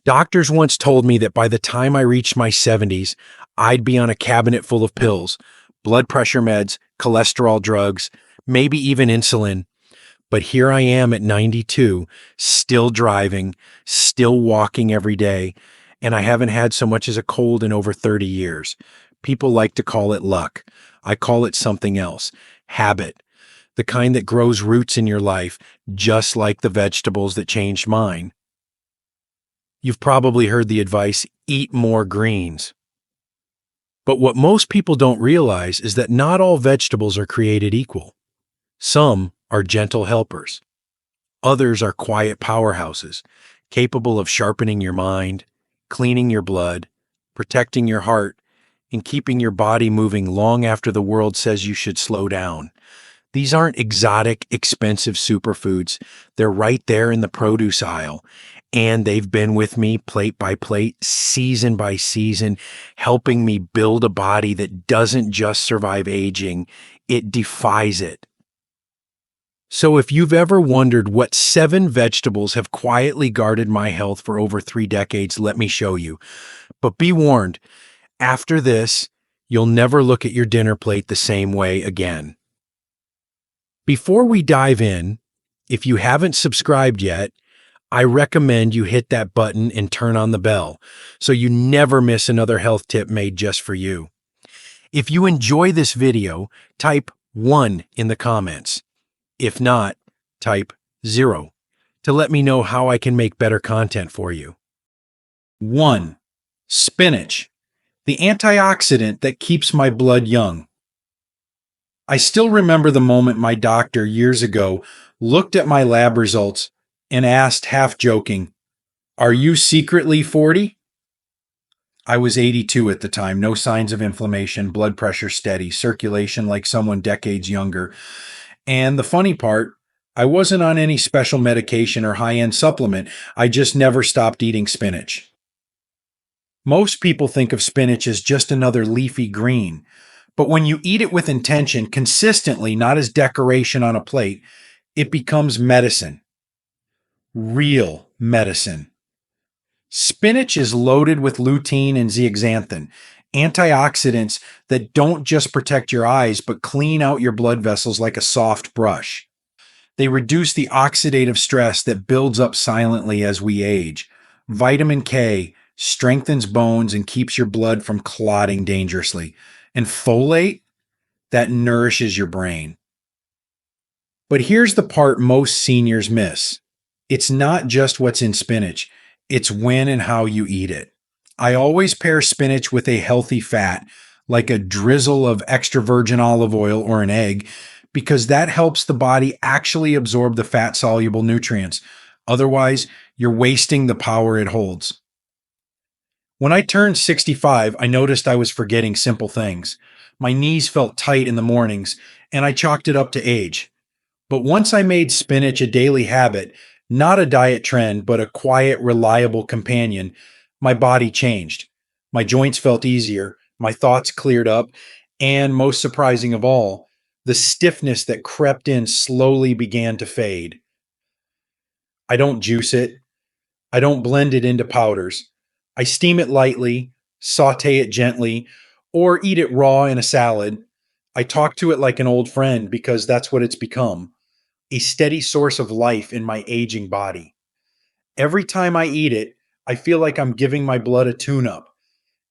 Doctors once told me that by the time I reached my 70s, I'd be on a cabinet full of pills, blood pressure meds, cholesterol drugs, maybe even insulin. But here I am at 92, still driving, still walking every day, and I haven't had so much as a cold in over 30 years. People like to call it luck. I call it something else: habit, the kind that grows roots in your life, just like the vegetables that changed mine. You've probably heard the advice, eat more greens. But what most people don't realize is that not all vegetables are created equal. Some are gentle helpers. Others are quiet powerhouses, capable of sharpening your mind, cleaning your blood, protecting your heart, and keeping your body moving long after the world says you should slow down. These aren't exotic, expensive superfoods. They're right there in the produce aisle. And they've been with me plate by plate, season by season, helping me build a body that doesn't just survive aging, it defies it. So if you've ever wondered what 7 vegetables have quietly guarded my health for over 3 decades, let me show you. But be warned, after this, you'll never look at your dinner plate the same way again. Before we dive in, if you haven't subscribed yet, I recommend you hit that button and turn on the bell so you never miss another health tip made just for you. If you enjoy this video, type 1 in the comments. If not, type 0 to let me know how I can make better content for you. 1. Spinach, the antioxidant that keeps my blood young. I still remember the moment my doctor years ago looked at my lab results and asked, half joking, "Are you secretly 40?" I was 82 at the time, no signs of inflammation, blood pressure steady, circulation like someone decades younger. And the funny part, I wasn't on any special medication or high-end supplement. I just never stopped eating spinach. Most people think of spinach as just another leafy green, but when you eat it with intention, consistently, not as decoration on a plate, it becomes medicine. Real medicine. Spinach is loaded with lutein and zeaxanthin, antioxidants that don't just protect your eyes, but clean out your blood vessels like a soft brush. They reduce the oxidative stress that builds up silently as we age. Vitamin K strengthens bones and keeps your blood from clotting dangerously. And folate, that nourishes your brain. But here's the part most seniors miss. It's not just what's in spinach, it's when and how you eat it. I always pair spinach with a healthy fat, like a drizzle of extra virgin olive oil or an egg, because that helps the body actually absorb the fat-soluble nutrients. Otherwise, you're wasting the power it holds. When I turned 65, I noticed I was forgetting simple things. My knees felt tight in the mornings, and I chalked it up to age. But once I made spinach a daily habit, not a diet trend, but a quiet, reliable companion, my body changed. My joints felt easier, my thoughts cleared up, and most surprising of all, the stiffness that crept in slowly began to fade. I don't juice it. I don't blend it into powders. I steam it lightly, saute it gently, or eat it raw in a salad. I talk to it like an old friend because that's what it's become, a steady source of life in my aging body. Every time I eat it, I feel like I'm giving my blood a tune-up.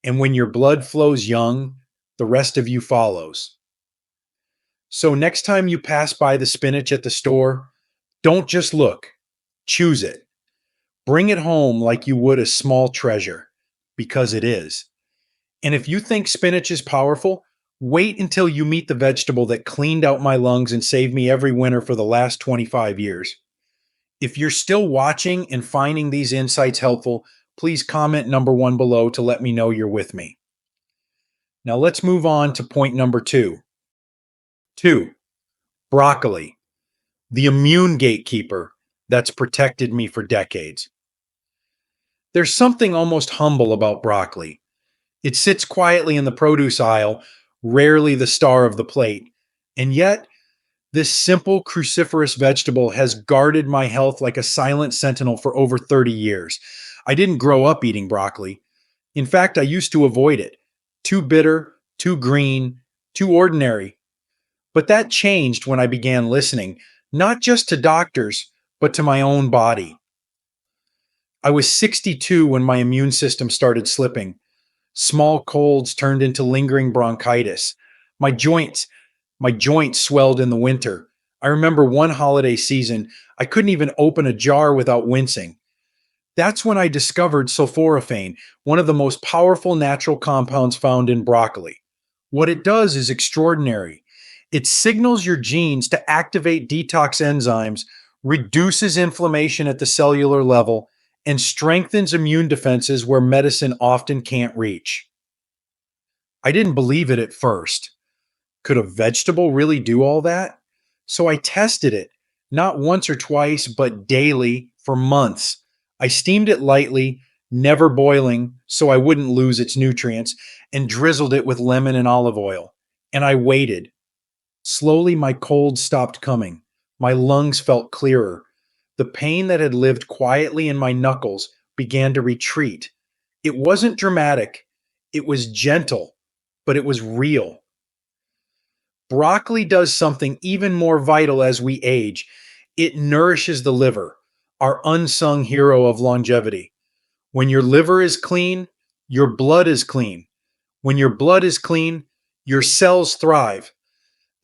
And when your blood flows young, the rest of you follows. So next time you pass by the spinach at the store, don't just look, choose it. Bring it home like you would a small treasure, because it is. And if you think spinach is powerful, wait until you meet the vegetable that cleaned out my lungs and saved me every winter for the last 25 years. If you're still watching and finding these insights helpful, please comment number 1 below to let me know you're with me. Now let's move on to point number 2. 2. Broccoli, the immune gatekeeper that's protected me for decades. There's something almost humble about broccoli. It sits quietly in the produce aisle, rarely the star of the plate, and yet this simple cruciferous vegetable has guarded my health like a silent sentinel for over 30 years. I didn't grow up eating broccoli. In fact, I used to avoid it. Too bitter, too green, too ordinary. But that changed when I began listening, not just to doctors, but to my own body. I was 62 when my immune system started slipping. Small colds turned into lingering bronchitis. My joints, my joints swelled in the winter. I remember one holiday season, I couldn't even open a jar without wincing. That's when I discovered sulforaphane, one of the most powerful natural compounds found in broccoli. What it does is extraordinary. It signals your genes to activate detox enzymes, reduces inflammation at the cellular level, and strengthens immune defenses where medicine often can't reach. I didn't believe it at first. Could a vegetable really do all that? So I tested it, not once or twice, but daily for months. I steamed it lightly, never boiling so I wouldn't lose its nutrients, and drizzled it with lemon and olive oil. And I waited. Slowly, my cold stopped coming. My lungs felt clearer. The pain that had lived quietly in my knuckles began to retreat. It wasn't dramatic, it was gentle, but it was real. Broccoli does something even more vital as we age. It nourishes the liver, our unsung hero of longevity. When your liver is clean, your blood is clean. When your blood is clean, your cells thrive.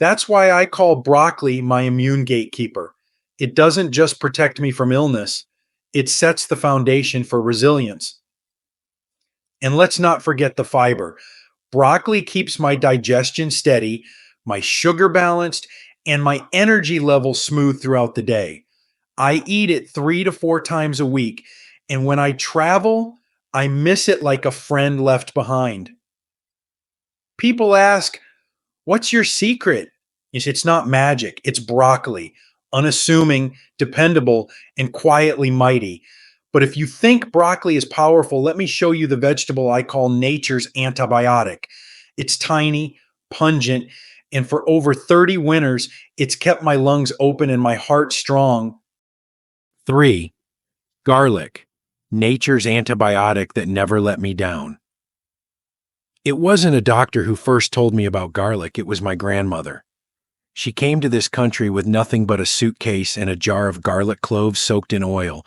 That's why I call broccoli my immune gatekeeper. It doesn't just protect me from illness, it sets the foundation for resilience. And let's not forget the fiber. Broccoli keeps my digestion steady, my sugar balanced, and my energy level smooth throughout the day. I eat it 3 to 4 times a week, and when I travel, I miss it like a friend left behind. People ask, what's your secret? It's not magic, it's broccoli, unassuming, dependable, and quietly mighty. But if you think broccoli is powerful, let me show you the vegetable I call nature's antibiotic. It's tiny, pungent, and for over 30 winters, it's kept my lungs open and my heart strong. 3. Garlic, nature's antibiotic that never let me down. It wasn't a doctor who first told me about garlic, it was my grandmother. She came to this country with nothing but a suitcase and a jar of garlic cloves soaked in oil.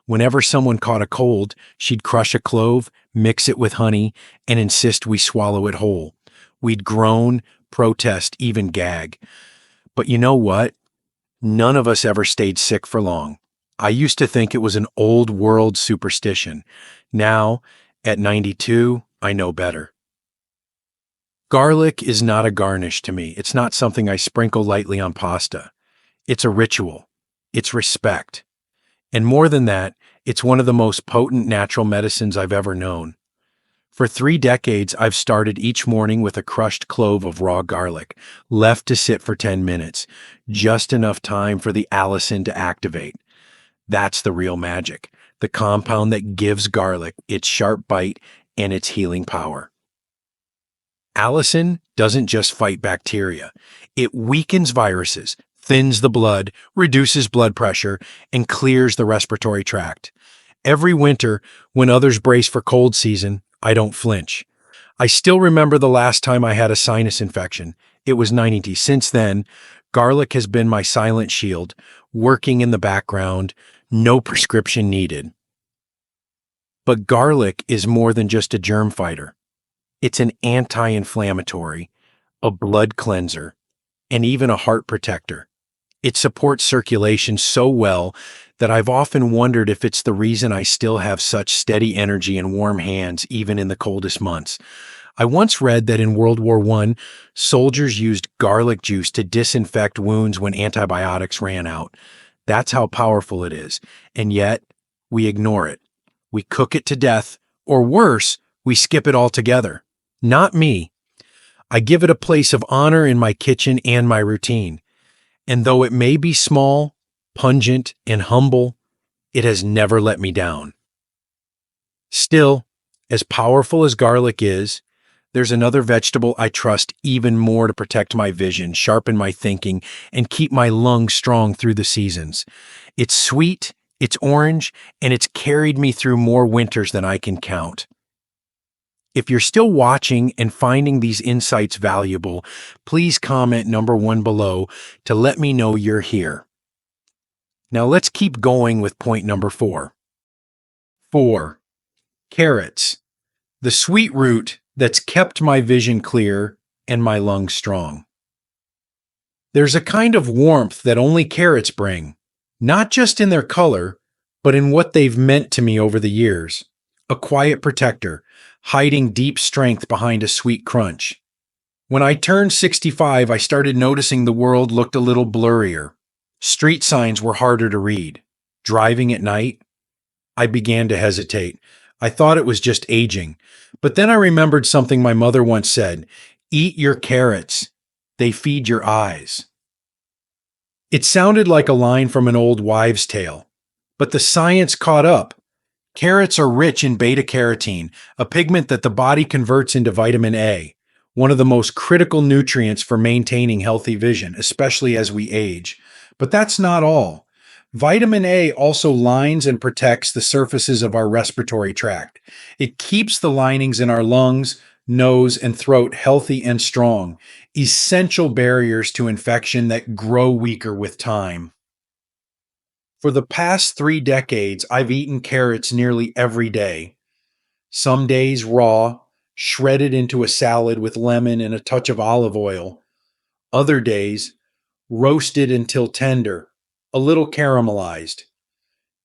Whenever someone caught a cold, she'd crush a clove, mix it with honey, and insist we swallow it whole. We'd groan, protest, even gag. But you know what? None of us ever stayed sick for long. I used to think it was an old world superstition. Now, at 92, I know better. Garlic is not a garnish to me. It's not something I sprinkle lightly on pasta. It's a ritual. It's respect. And more than that, it's one of the most potent natural medicines I've ever known. For 3 decades, I've started each morning with a crushed clove of raw garlic, left to sit for 10 minutes, just enough time for the allicin to activate. That's the real magic, the compound that gives garlic its sharp bite and its healing power. Allicin doesn't just fight bacteria. It weakens viruses, thins the blood, reduces blood pressure, and clears the respiratory tract. Every winter, when others brace for cold season, I don't flinch. I still remember the last time I had a sinus infection. It was 90. Since then, garlic has been my silent shield, working in the background, no prescription needed. But garlic is more than just a germ fighter. It's an anti-inflammatory, a blood cleanser, and even a heart protector. It supports circulation so well that I've often wondered if it's the reason I still have such steady energy and warm hands even in the coldest months. I once read that in World War I, soldiers used garlic juice to disinfect wounds when antibiotics ran out. That's how powerful it is, and yet we ignore it. We cook it to death, or worse, we skip it altogether. Not me. I give it a place of honor in my kitchen and my routine. And though it may be small, pungent, and humble, it has never let me down. Still, as powerful as garlic is, there's another vegetable I trust even more to protect my vision, sharpen my thinking, and keep my lungs strong through the seasons. It's sweet, It's orange, and it's carried me through more winters than I can count. If you're still watching and finding these insights valuable, please comment number 1 below to let me know you're here. Now let's keep going with point number 4. 4. Carrots, the sweet root that's kept my vision clear and my lungs strong. There's a kind of warmth that only carrots bring, not just in their color, but in what they've meant to me over the years. A quiet protector, hiding deep strength behind a sweet crunch. When I turned 65, I started noticing the world looked a little blurrier. Street signs were harder to read. Driving at night, I began to hesitate. I thought it was just aging. But then I remembered something my mother once said: eat your carrots. They feed your eyes. It sounded like a line from an old wives' tale, but the science caught up. Carrots are rich in beta-carotene, a pigment that the body converts into vitamin A, one of the most critical nutrients for maintaining healthy vision, especially as we age. But that's not all. Vitamin A also lines and protects the surfaces of our respiratory tract. It keeps the linings in our lungs, nose, and throat healthy and strong, essential barriers to infection that grow weaker with time. For the past 3 decades, I've eaten carrots nearly every day. Some days raw, shredded into a salad with lemon and a touch of olive oil. Other days, roasted until tender, a little caramelized.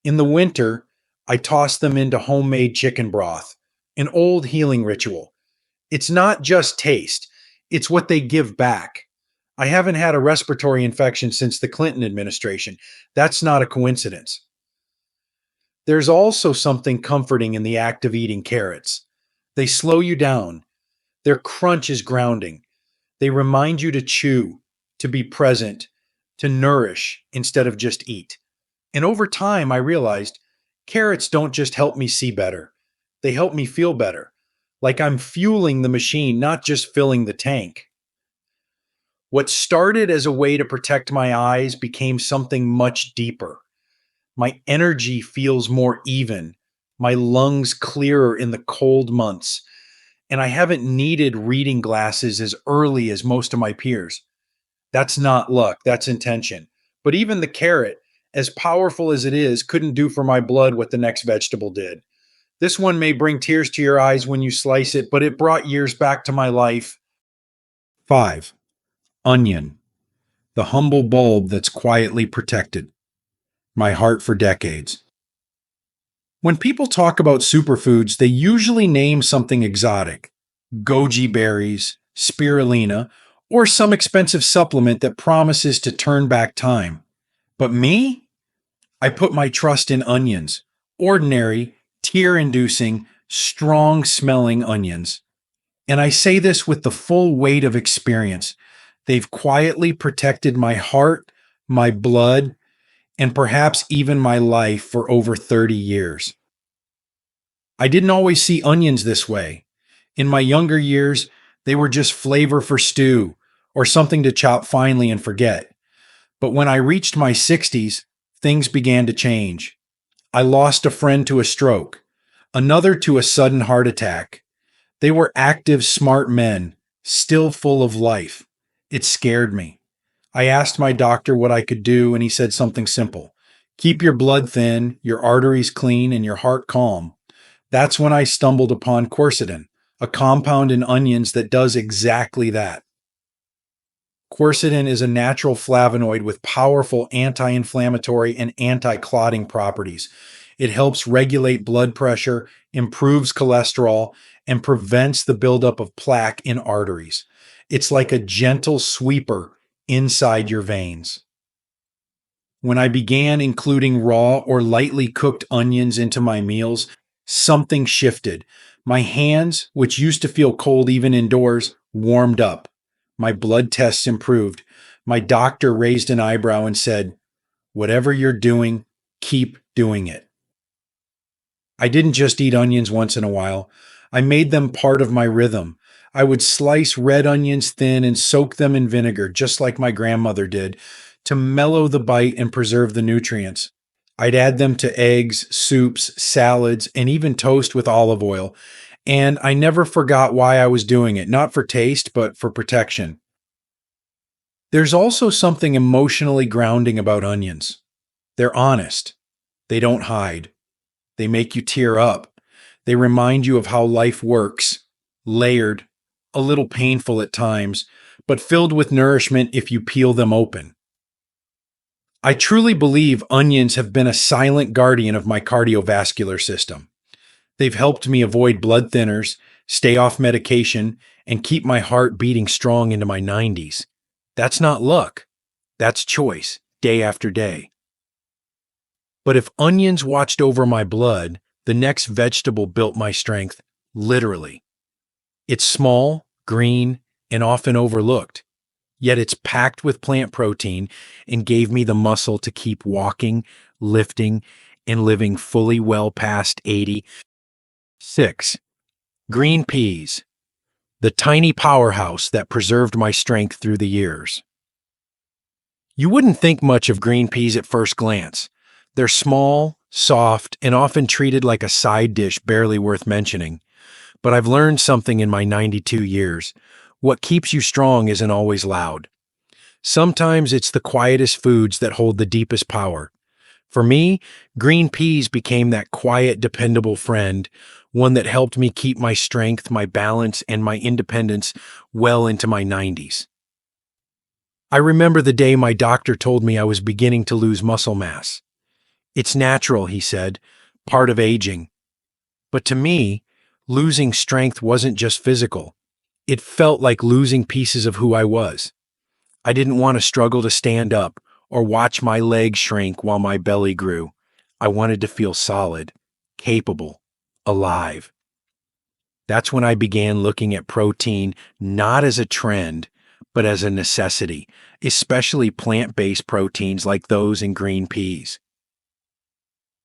In the winter, I toss them into homemade chicken broth, an old healing ritual. It's not just taste, it's what they give back. I haven't had a respiratory infection since the Clinton administration. That's not a coincidence. There's also something comforting in the act of eating carrots. They slow you down. Their crunch is grounding. They remind you to chew, to be present, to nourish instead of just eat. And over time, I realized carrots don't just help me see better. They help me feel better. Like I'm fueling the machine, not just filling the tank. What started as a way to protect my eyes became something much deeper. My energy feels more even, my lungs clearer in the cold months, and I haven't needed reading glasses as early as most of my peers. That's not luck, that's intention. But even the carrot, as powerful as it is, couldn't do for my blood what the next vegetable did. This one may bring tears to your eyes when you slice it, but it brought years back to my life. 5. Onion, the humble bulb that's quietly protected my heart for decades. When people talk about superfoods, they usually name something exotic: goji berries, spirulina, or some expensive supplement that promises to turn back time. But me? I put my trust in onions, ordinary, tear-inducing, strong-smelling onions. And I say this with the full weight of experience. They've quietly protected my heart, my blood, and perhaps even my life for over 30 years. I didn't always see onions this way. In my younger years, they were just flavor for stew or something to chop finely and forget. But when I reached my 60s, things began to change. I lost a friend to a stroke, another to a sudden heart attack. They were active, smart men, still full of life. It scared me. I asked my doctor what I could do, and he said something simple: keep your blood thin, your arteries clean, and your heart calm. That's when I stumbled upon quercetin, a compound in onions that does exactly that. Quercetin is a natural flavonoid with powerful anti-inflammatory and anti-clotting properties. It helps regulate blood pressure, improves cholesterol, and prevents the buildup of plaque in arteries. It's like a gentle sweeper inside your veins. When I began including raw or lightly cooked onions into my meals, something shifted. My hands, which used to feel cold even indoors, warmed up. My blood tests improved. My doctor raised an eyebrow and said, "Whatever you're doing, keep doing it." I didn't just eat onions once in a while. I made them part of my rhythm. I would slice red onions thin and soak them in vinegar, just like my grandmother did, to mellow the bite and preserve the nutrients. I'd add them to eggs, soups, salads, and even toast with olive oil. And I never forgot why I was doing it, not for taste, but for protection. There's also something emotionally grounding about onions. They're honest. They don't hide. They make you tear up. They remind you of how life works, layered, a little painful at times, but filled with nourishment if you peel them open. I truly believe onions have been a silent guardian of my cardiovascular system. They've helped me avoid blood thinners, stay off medication, and keep my heart beating strong into my 90s. That's not luck. That's choice, day after day. But if onions watched over my blood, the next vegetable built my strength, literally. It's small, green, and often overlooked. Yet it's packed with plant protein and gave me the muscle to keep walking, lifting, and living fully well past 80. 6. Green peas, the tiny powerhouse that preserved my strength through the years. You wouldn't think much of green peas at first glance. They're small, soft, and often treated like a side dish barely worth mentioning. But I've learned something in my 92 years. What keeps you strong isn't always loud. Sometimes it's the quietest foods that hold the deepest power. For me, green peas became that quiet, dependable friend, one that helped me keep my strength, my balance, and my independence well into my 90s. I remember the day my doctor told me I was beginning to lose muscle mass. It's natural, he said, part of aging. But to me, losing strength wasn't just physical. It felt like losing pieces of who I was. I didn't want to struggle to stand up or watch my legs shrink while my belly grew. I wanted to feel solid, capable, alive. That's when I began looking at protein not as a trend, but as a necessity, especially plant-based proteins like those in green peas.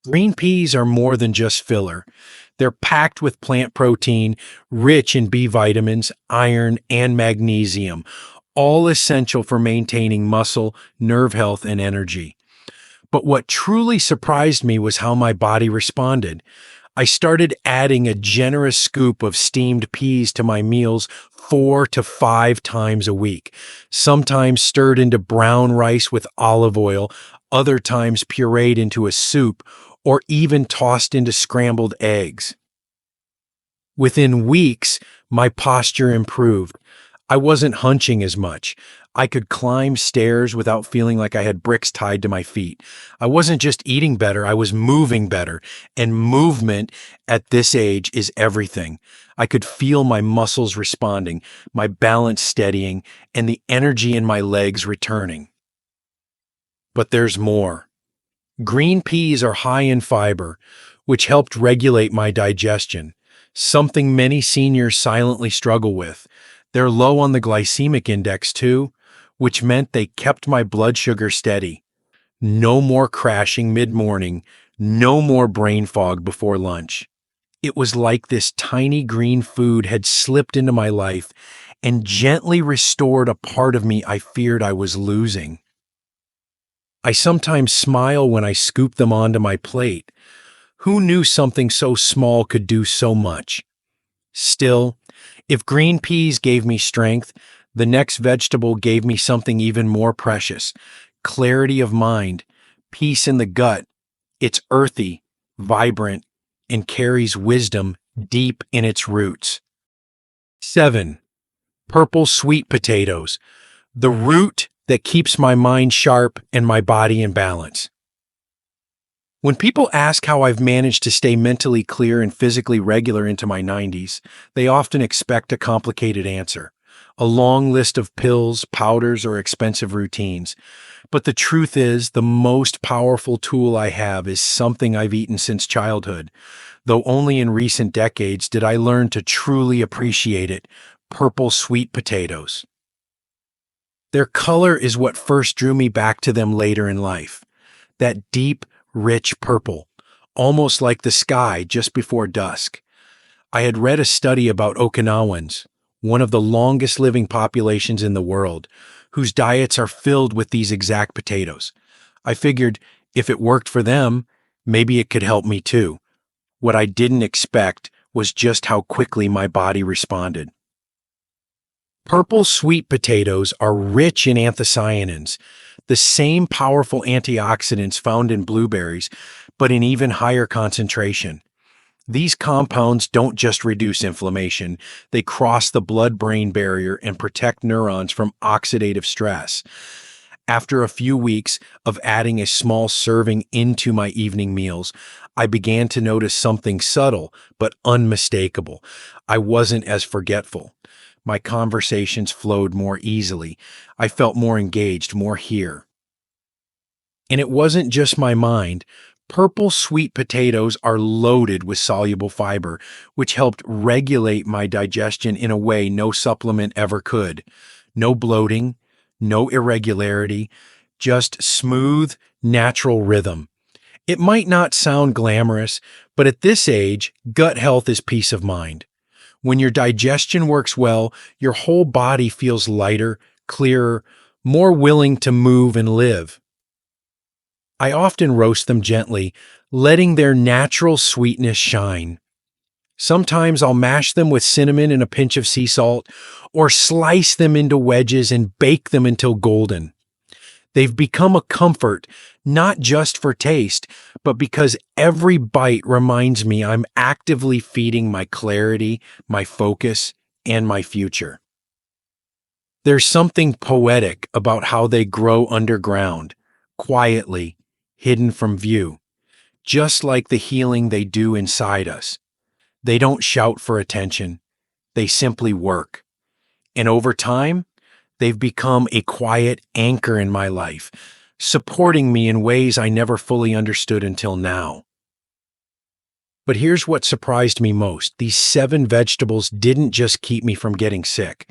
Green peas are more than just filler. They're packed with plant protein, rich in B vitamins, iron, and magnesium, all essential for maintaining muscle, nerve health, and energy. But what truly surprised me was how my body responded. I started adding a generous scoop of steamed peas to my meals 4 to 5 times a week, sometimes stirred into brown rice with olive oil, other times pureed into a soup, or even tossed into scrambled eggs. Within weeks, my posture improved. I wasn't hunching as much. I could climb stairs without feeling like I had bricks tied to my feet. I wasn't just eating better, I was moving better. And movement at this age is everything. I could feel my muscles responding, my balance steadying, and the energy in my legs returning. But there's more. Green peas are high in fiber, which helped regulate my digestion, something many seniors silently struggle with. They're low on the glycemic index too, which meant they kept my blood sugar steady. No more crashing mid-morning, no more brain fog before lunch. It was like this tiny green food had slipped into my life and gently restored a part of me I feared I was losing. I sometimes smile when I scoop them onto my plate. Who knew something so small could do so much? Still, if green peas gave me strength, the next vegetable gave me something even more precious: clarity of mind, peace in the gut. It's earthy, vibrant, and carries wisdom deep in its roots. 7. Purple sweet potatoes, the root that keeps my mind sharp and my body in balance. When people ask how I've managed to stay mentally clear and physically regular into my 90s, they often expect a complicated answer, a long list of pills, powders, or expensive routines. But the truth is, the most powerful tool I have is something I've eaten since childhood, though only in recent decades did I learn to truly appreciate it: purple sweet potatoes. Their color is what first drew me back to them later in life. That deep, rich purple, almost like the sky just before dusk. I had read a study about Okinawans, one of the longest living populations in the world, whose diets are filled with these exact potatoes. I figured, If it worked for them, maybe it could help me too. What I didn't expect was just how quickly my body responded. Purple sweet potatoes are rich in anthocyanins, the same powerful antioxidants found in blueberries, but in even higher concentration. These compounds don't just reduce inflammation, they cross the blood-brain barrier and protect neurons from oxidative stress. After a few weeks of adding a small serving into my evening meals, I began to notice something subtle but unmistakable. I wasn't as forgetful. My conversations flowed more easily. I felt more engaged, more here. And it wasn't just my mind. Purple sweet potatoes are loaded with soluble fiber, which helped regulate my digestion in a way no supplement ever could. No bloating, no irregularity, just smooth, natural rhythm. It might not sound glamorous, but at this age, gut health is peace of mind. When your digestion works well, your whole body feels lighter, clearer, more willing to move and live. I often roast them gently, letting their natural sweetness shine. Sometimes I'll mash them with cinnamon and a pinch of sea salt, or slice them into wedges and bake them until golden. They've become a comfort, not just for taste, but because every bite reminds me I'm actively feeding my clarity, my focus, and my future. There's something poetic about how they grow underground, quietly, hidden from view, just like the healing they do inside us. They don't shout for attention, they simply work. And over time, they've become a quiet anchor in my life, supporting me in ways I never fully understood until now. But here's what surprised me most. These 7 vegetables didn't just keep me from getting sick.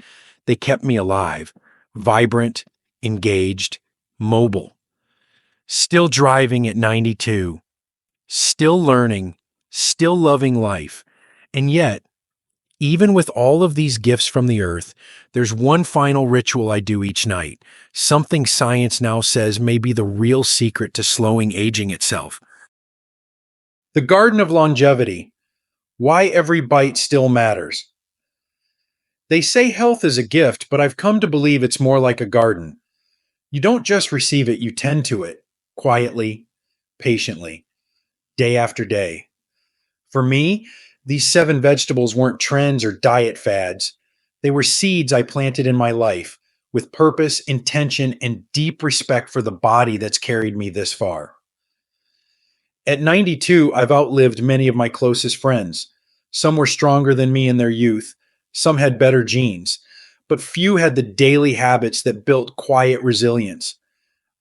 They kept me alive, vibrant, engaged, mobile, still driving at 92, still learning, still loving life. And yet, even with all of these gifts from the earth, there's one final ritual I do each night, something science now says may be the real secret to slowing aging itself. The Garden of Longevity. Why every bite still matters. They say health is a gift, but I've come to believe it's more like a garden. You don't just receive it, you tend to it, quietly, patiently, day after day. For me, these 7 vegetables weren't trends or diet fads. They were seeds I planted in my life with purpose, intention, and deep respect for the body that's carried me this far. At 92, I've outlived many of my closest friends. Some were stronger than me in their youth, some had better genes, but few had the daily habits that built quiet resilience.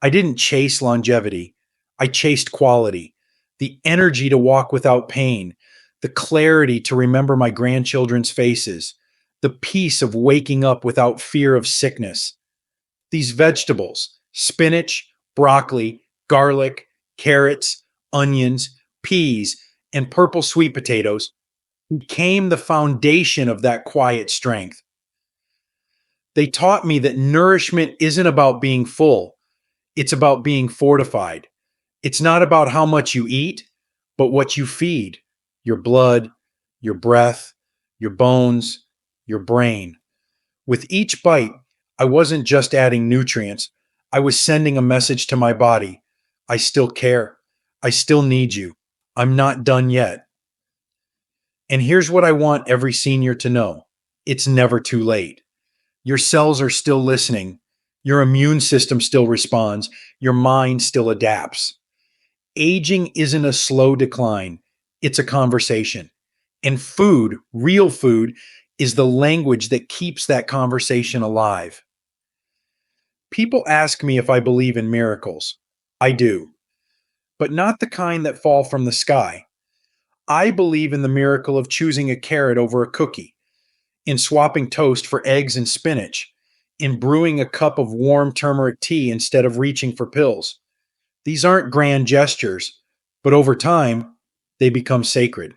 I didn't chase longevity, I chased quality, the energy to walk without pain, the clarity to remember my grandchildren's faces, the peace of waking up without fear of sickness. These vegetables, spinach, broccoli, garlic, carrots, onions, peas, and purple sweet potatoes, became the foundation of that quiet strength. They taught me that nourishment isn't about being full, it's about being fortified. It's not about how much you eat, but what you feed your blood, your breath, your bones, your brain. With each bite, I wasn't just adding nutrients, I was sending a message to my body. I still care. I still need you. I'm not done yet. And here's what I want every senior to know: it's never too late. Your cells are still listening. Your immune system still responds. Your mind still adapts. Aging isn't a slow decline, it's a conversation. And food, real food, is the language that keeps that conversation alive. People ask me if I believe in miracles. I do, but not the kind that fall from the sky. I believe in the miracle of choosing a carrot over a cookie, in swapping toast for eggs and spinach, in brewing a cup of warm turmeric tea instead of reaching for pills. These aren't grand gestures, but over time, they become sacred.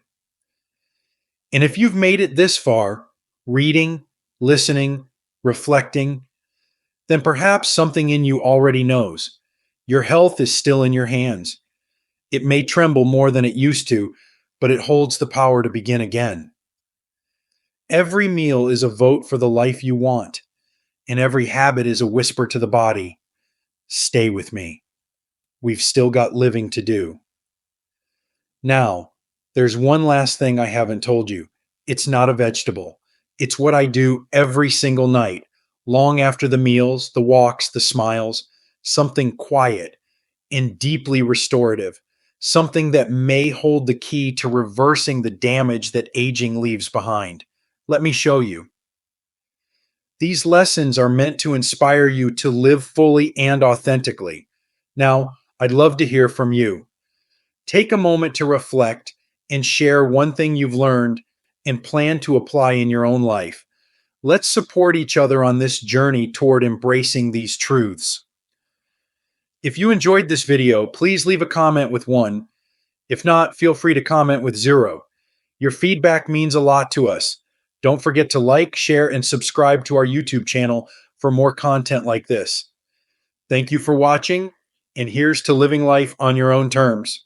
And if you've made it this far, reading, listening, reflecting, then perhaps something in you already knows. Your health is still in your hands. It may tremble more than it used to, but it holds the power to begin again. Every meal is a vote for the life you want, and every habit is a whisper to the body, stay with me. We've still got living to do. Now, there's one last thing I haven't told you. It's not a vegetable. It's what I do every single night, long after the meals, the walks, the smiles, something quiet and deeply restorative, something that may hold the key to reversing the damage that aging leaves behind. Let me show you. These lessons are meant to inspire you to live fully and authentically. Now, I'd love to hear from you. Take a moment to reflect and share one thing you've learned and plan to apply in your own life. Let's support each other on this journey toward embracing these truths. If you enjoyed this video, please leave a comment with 1. If not, feel free to comment with 0. Your feedback means a lot to us. Don't forget to like, share, and subscribe to our YouTube channel for more content like this. Thank you for watching, and here's to living life on your own terms.